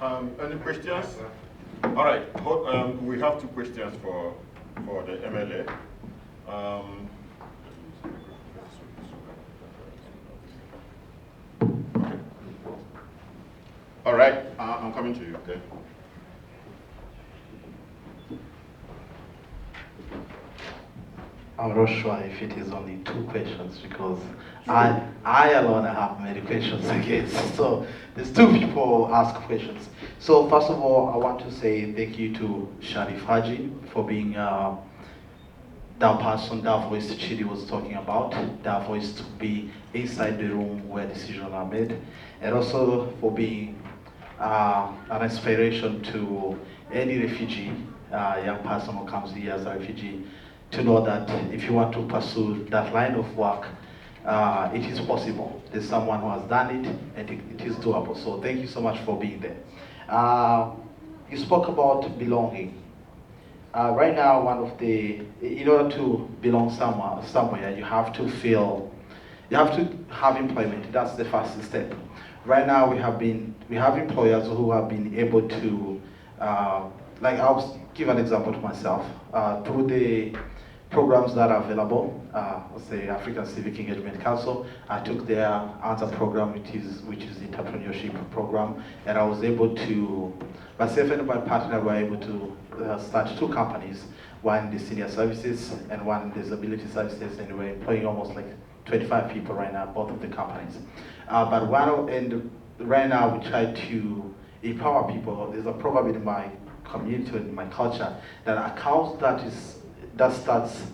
Any questions? All right. We have two questions for the MLA. Okay. All right. I'm coming to you. Okay. I'm not sure if it is only two questions because I alone have many questions again. So there's two people ask questions. So first of all, I want to say thank you to Sharif Haji for being that person, that voice Chidi was talking about, that voice to be inside the room where decisions are made, and also for being an inspiration to any refugee, young person who comes here as a refugee, to know that if you want to pursue that line of work, it is possible. There's someone who has done it, and it is doable. So thank you so much for being there. You spoke about belonging. Right now, in order to belong somewhere, you have to have employment. That's the first step. Right now, we have employers who have been able to, like I'll give an example to myself, through the programs that are available, let's say African Civic Engagement Council. I took their answer program, which is the entrepreneurship program, and I was able to, myself and my partner were able to start two companies, one in the senior services and one in disability services, and we're employing almost like 25 people right now, both of the companies. Right now we try to empower people. There's a proverb in my community, in my culture, that a cow that starts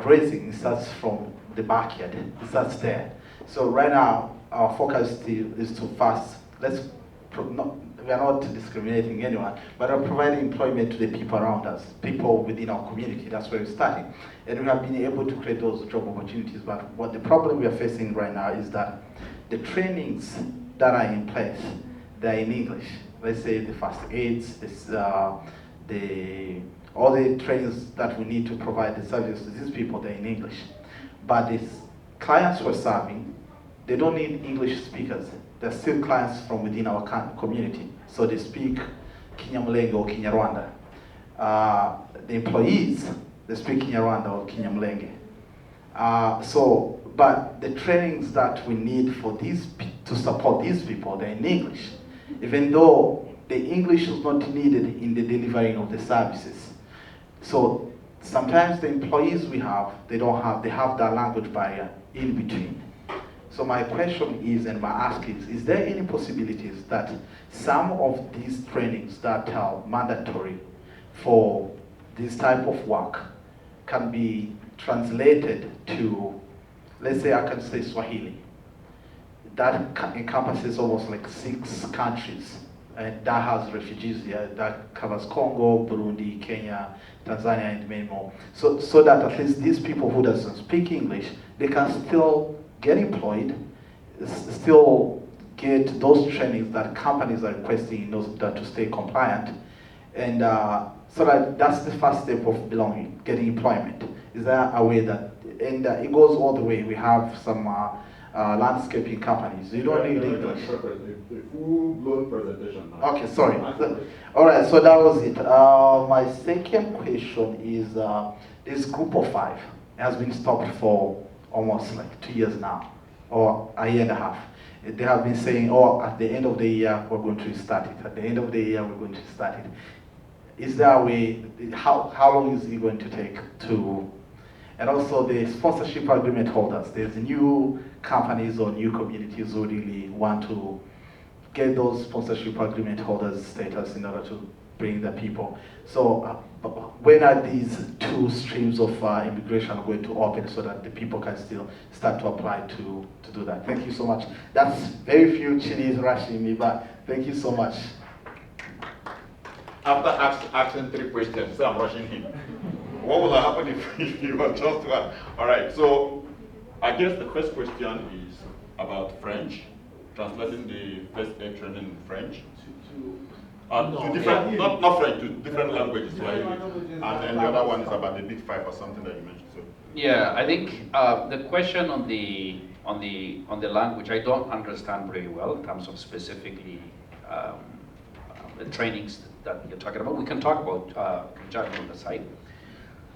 grazing, it starts from the backyard, it starts there. So right now, our focus is to first, we are not discriminating anyone, but are providing employment to the people around us, people within our community. That's where we're starting. And we have been able to create those job opportunities, but what the problem we are facing right now is that the trainings that are in place, they're in English. Let's say the first aids, all the trainings that we need to provide the services to these people, they're in English. But these clients we're serving, they don't need English speakers. They're still clients from within our community. So they speak Kinyamulenge or Kinyarwanda. The employees, they speak Kinyarwanda or Kinyamulenge. But the trainings that we need for to support these people, they're in English. Even though the English is not needed in the delivering of the services. So sometimes the employees we have, they have that language barrier in between. So my question is, and my ask is there any possibilities that some of these trainings that are mandatory for this type of work can be translated to, let's say I can say Swahili, that encompasses almost like 6 countries, and that has refugees here, that covers Congo, Burundi, Kenya, Tanzania, and many more. So that at least these people who doesn't speak English, they can still get employed, still get those trainings that companies are requesting in order to stay compliant. And so that's the first step of belonging, getting employment. Is there a way that, and it goes all the way. We have some landscaping companies. You don't need English. The full-blown presentation now. Okay, sorry. All right, so that was it. My second question is, this group of 5 has been stopped for almost like 2 years now, or a year and a half. They have been saying, oh, at the end of the year, we're going to restart it. At the end of the year, we're going to start it. Is there a way, how long is it going to take to, and also the sponsorship agreement holders, there's new companies or new communities who really want to get those sponsorship agreement holders status in order to bring the people. So when are these 2 streams of immigration going to open so that the people can still start to apply to do that? Thank you so much. That's very few Chilis rushing me, but thank you so much. After asking 3 questions, so I'm rushing him. What will happen if you want just one? All right, so I guess the first question is about French, translating the first aid training in French. To different, not French, to different languages, right? And then the other one is about the big 5 or something that you mentioned. So. Yeah, I think the question on the language, I don't understand very well in terms of specifically the trainings that you're talking about. We can talk about judgment on the side.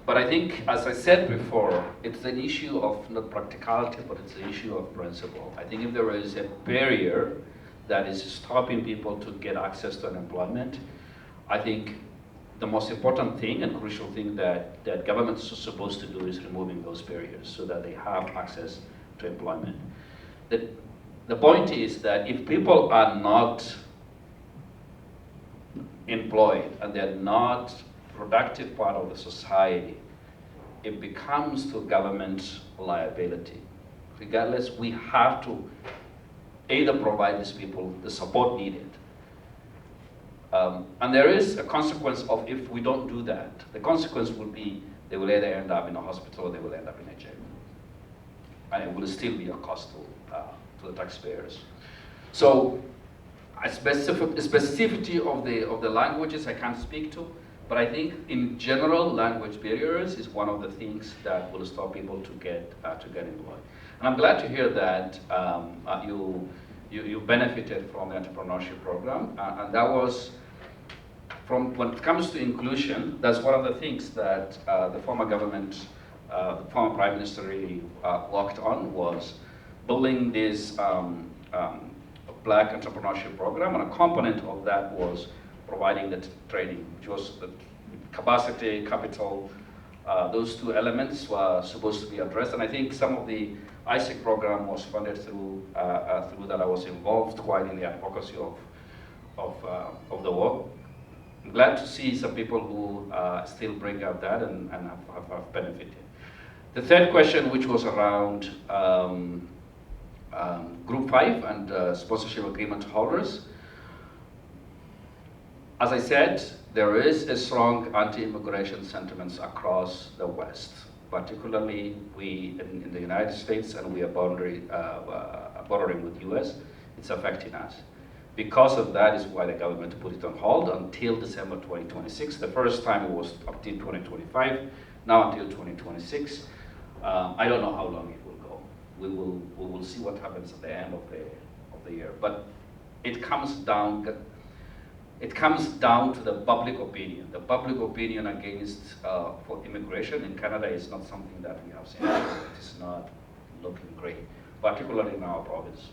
But I think, as I said before, it's an issue of not practicality, but it's an issue of principle. I think if there is a barrier that is stopping people to get access to employment, I think the most important thing and crucial thing that governments are supposed to do is removing those barriers so that they have access to employment. The point is that if people are not employed and they're not productive part of the society, it becomes to government liability. Regardless, we have to either provide these people the support needed. And there is a consequence of if we don't do that. The consequence will be they will either end up in a hospital or they will end up in a jail. And it will still be a cost to the taxpayers. So a specificity of the languages I can't speak to, but I think in general language barriers is one of the things that will stop people to get employed. And I'm glad to hear that you benefited from the entrepreneurship program, and that was from when it comes to inclusion. That's one of the things that the former government, the former prime minister really worked on, was building this black entrepreneurship program, and a component of that was providing the training, which was the capacity, capital. Those two elements were supposed to be addressed, and I think some of the ISEC program was funded through that. I was involved quite in the advocacy of the work. I'm glad to see some people who still bring up that and have benefited. The third question, which was around Group 5 and sponsorship agreement holders. As I said, there is a strong anti-immigration sentiments across the West, particularly we in the United States, and we are bordering with US. It's affecting us. Because of that is why the government put it on hold until December 2026. The first time it was up till 2025, now until 2026. I don't know how long it will go. We will see what happens at the end of the year. But it comes down to the public opinion. The public opinion against for immigration in Canada is not something that we have seen. It is not looking great, particularly in our province.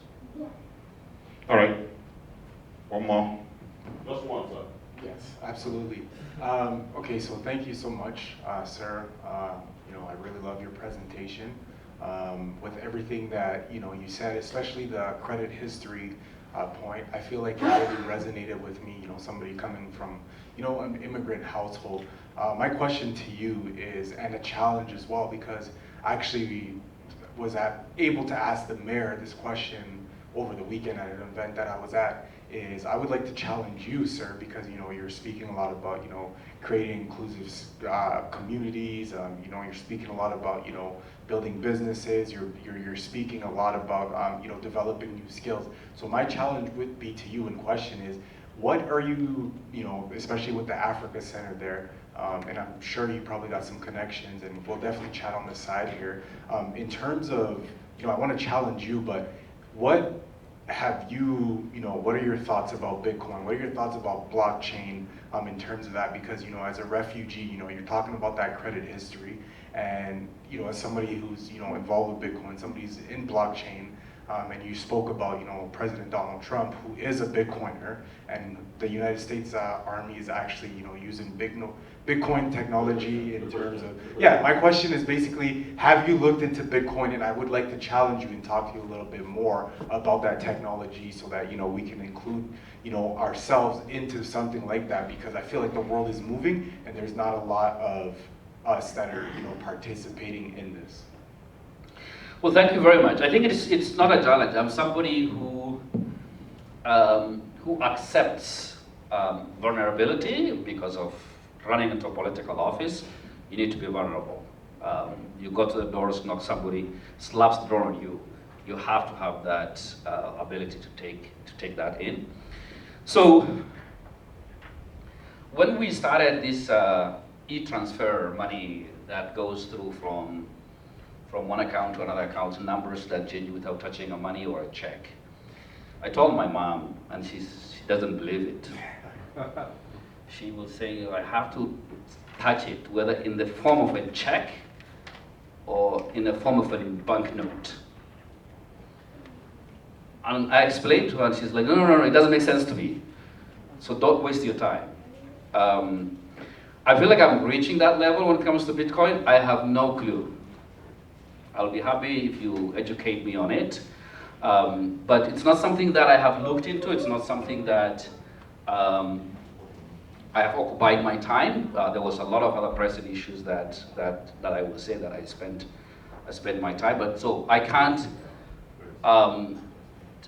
All right. One more. Just one, sir. Yes, absolutely. Okay, so thank you so much, sir. I really love your presentation. With everything that you said, especially the credit history point, I feel like it really resonated with me. Somebody coming from an immigrant household. My question to you is, and a challenge as well, because I actually was able to ask the mayor this question over the weekend at an event that I was at. Is I would like to challenge you, sir, because you're speaking a lot about creating inclusive communities. You're speaking a lot about building businesses. You're speaking a lot about developing new skills. So my challenge would be to you in question is, what are you especially with the Africa Center there, and I'm sure you probably got some connections, and we'll definitely chat on the side here. In terms of I want to challenge you, but what have what are your thoughts about Bitcoin? What are your thoughts about blockchain in terms of that? Because as a refugee, you're talking about that credit history, and as somebody who's involved with Bitcoin, somebody's in blockchain, and you spoke about President Donald Trump, who is a Bitcoiner, and the United States Army is actually using Bitcoin technology in terms of my question is basically, have you looked into Bitcoin? And I would like to challenge you and talk to you a little bit more about that technology so that we can include ourselves into something like that, because I feel like the world is moving and there's not a lot of us that are participating in this. Well, thank you very much. I think it's not a challenge. I'm somebody who accepts vulnerability because of running into a political office. You need to be vulnerable. You go to the doors, knock, somebody slaps the door on you. You have to have that ability to take that in. So when we started this e-transfer money that goes through from one account to another account, numbers that change without touching a money or a check, I told my mom, and she doesn't believe it. she will say, I have to touch it, whether in the form of a check or in the form of a banknote. And I explained to her, and she's like, no, it doesn't make sense to me. So don't waste your time. I feel like I'm reaching that level when it comes to Bitcoin. I have no clue. I'll be happy if you educate me on it. But it's not something that I have looked into. It's not something that I have occupied my time. There was a lot of other pressing issues that I would say that I spent my time. But so I can't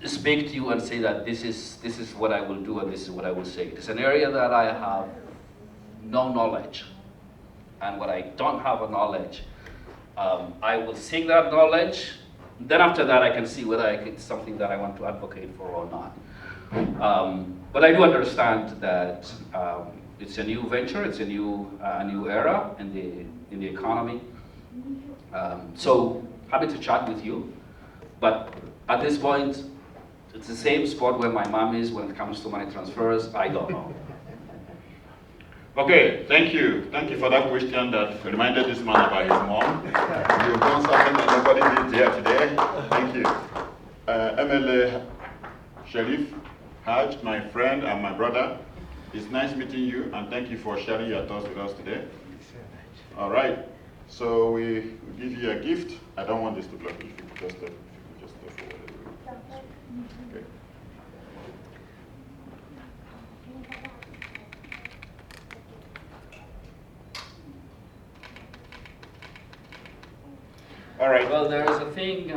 speak to you and say that this is what I will do and this is what I will say. It's an area that I have no knowledge, and when I don't have a knowledge, I will seek that knowledge. Then after that, I can see whether it's something that I want to advocate for or not. But I do understand that it's a new venture, it's a new era in the economy. So happy to chat with you, but at this point, it's the same spot where my mom is when it comes to money transfers. I don't know. Okay, thank you. Thank you for that question that reminded this man about his mom. You've done something that nobody did here today. Thank you. MLA Sharif, Haj, my friend and my brother, it's nice meeting you, and thank you for sharing your thoughts with us today. All right, so we give you a gift. I don't want this to block you. If you could just step forward. Okay. All right. Well, there is a thing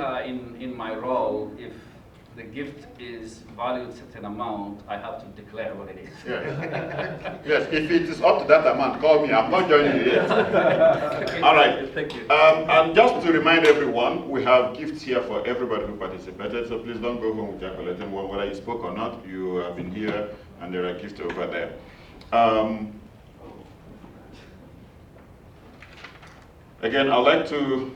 in my role. If the gift is valued a certain amount, I have to declare what it is. Yes. Yes, if it is up to that amount, call me. I'm not joining you yet. Okay. All right. Thank you. And just to remind everyone, we have gifts here for everybody who participated, so please don't go home with your collecting one. Whether you spoke or not, you have been here, and there are gifts over there. Again, I'd like to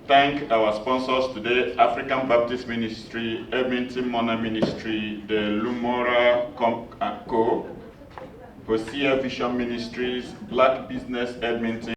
thank our sponsors today: African Baptist Ministry, Edmonton Ministry, the Lumora Co., Hosea Vision Ministries, Black Business Edmonton,